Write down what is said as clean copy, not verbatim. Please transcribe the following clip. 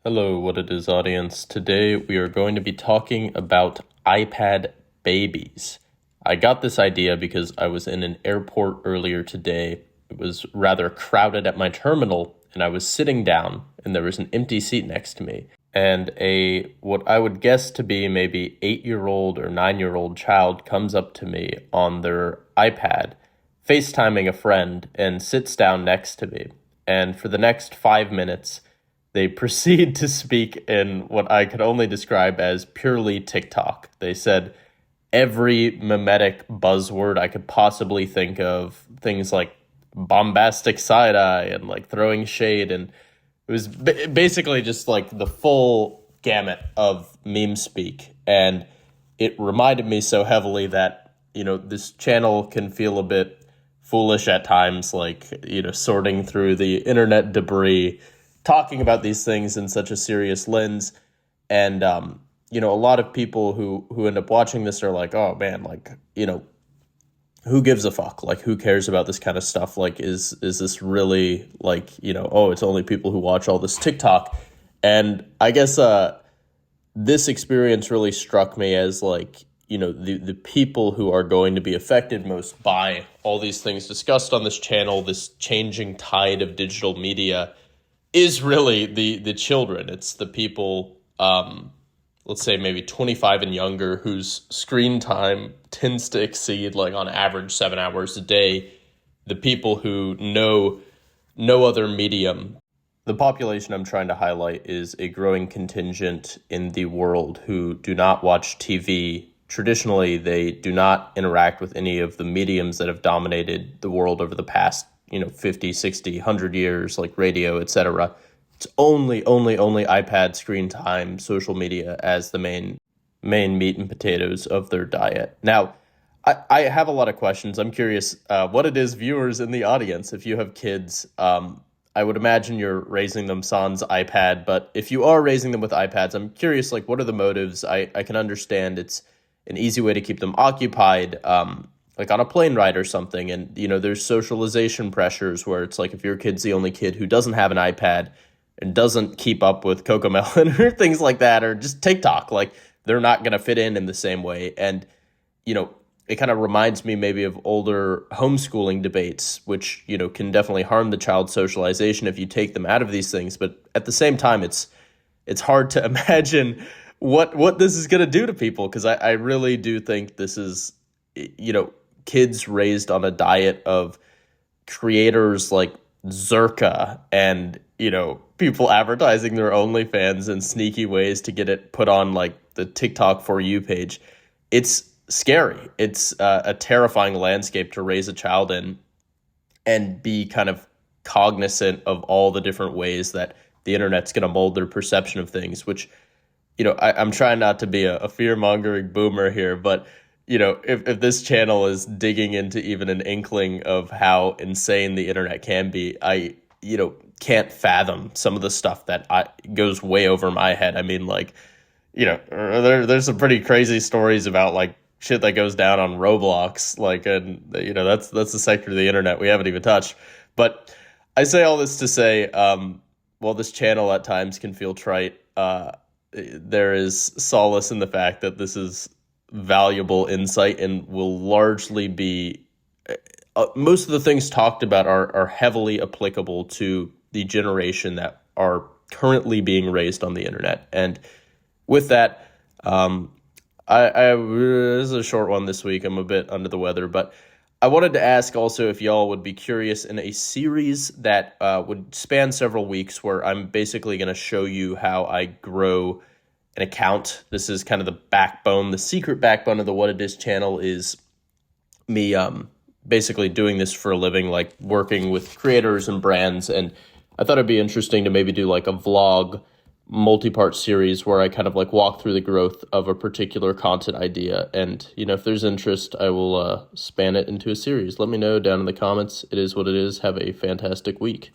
Hello, what it is, audience. Today we are going to be talking about iPad babies. I got this idea because I was in an airport earlier today. It was rather crowded at my terminal, and I was sitting down, and there was an empty seat next to me. And what I would guess to be maybe 8-year-old or 9-year-old child comes up to me on their iPad, FaceTiming a friend, and sits down next to me. And for the next 5 minutes, they proceed to speak in what I could only describe as purely TikTok. They said every mimetic buzzword I could possibly think of, things like bombastic side eye and like throwing shade. And it was basically just like the full gamut of meme speak. And it reminded me so heavily that, this channel can feel a bit foolish at times, like, sorting through the internet debris, talking about these things in such a serious lens. And, a lot of people who end up watching this are like, oh man, like, who gives a fuck? Like, who cares about this kind of stuff? Like, is this really like, oh, it's only people who watch all this TikTok. And I guess, this experience really struck me as like, the people who are going to be affected most by all these things discussed on this channel, this changing tide of digital media, is really the children. It's the people, let's say maybe 25 and younger, whose screen time tends to exceed, like on average, 7 hours a day. The people who know no other medium. The population I'm trying to highlight is a growing contingent in the world who do not watch TV. Traditionally, they do not interact with any of the mediums that have dominated the world over the past 50, 60, 100 years, like radio, etc. It's only iPad screen time, social media as the main meat and potatoes of their diet. Now, I have a lot of questions. I'm curious what it is, viewers in the audience, if you have kids, I would imagine you're raising them sans iPad, but if you are raising them with iPads, I'm curious, like, what are the motives? I can understand it's an easy way to keep them occupied, like on a plane ride or something. And, there's socialization pressures where it's like if your kid's the only kid who doesn't have an iPad and doesn't keep up with Cocomelon or things like that, or just TikTok, like they're not going to fit in the same way. And, it kind of reminds me maybe of older homeschooling debates, which, can definitely harm the child's socialization if you take them out of these things. But at the same time, it's hard to imagine what this is going to do to people, because I really do think this is, kids raised on a diet of creators like Zerka and, people advertising their OnlyFans in sneaky ways to get it put on like the TikTok For You page. It's scary. It's a terrifying landscape to raise a child in and be kind of cognizant of all the different ways that the internet's going to mold their perception of things, which, I'm trying not to be a fear-mongering boomer here, but if this channel is digging into even an inkling of how insane the internet can be, I, can't fathom some of the stuff that goes way over my head. I mean, like, there's some pretty crazy stories about like shit that goes down on Roblox, like, and that's the sector of the internet we haven't even touched. But I say all this to say, while this channel at times can feel trite, there is solace in the fact that this is valuable insight and will largely be most of the things talked about are heavily applicable to the generation that are currently being raised on the internet. And with that, this is a short one this week. I'm a bit under the weather, but I wanted to ask also if y'all would be curious in a series that would span several weeks, where I'm basically going to show you how I grow an account. This is kind of the backbone, the secret backbone of the What It Is channel is me basically doing this for a living, like working with creators and brands. And I thought it'd be interesting to maybe do like a vlog multi-part series where I kind of like walk through the growth of a particular content idea. And, if there's interest, I will span it into a series. Let me know down in the comments. It is what it is. Have a fantastic week.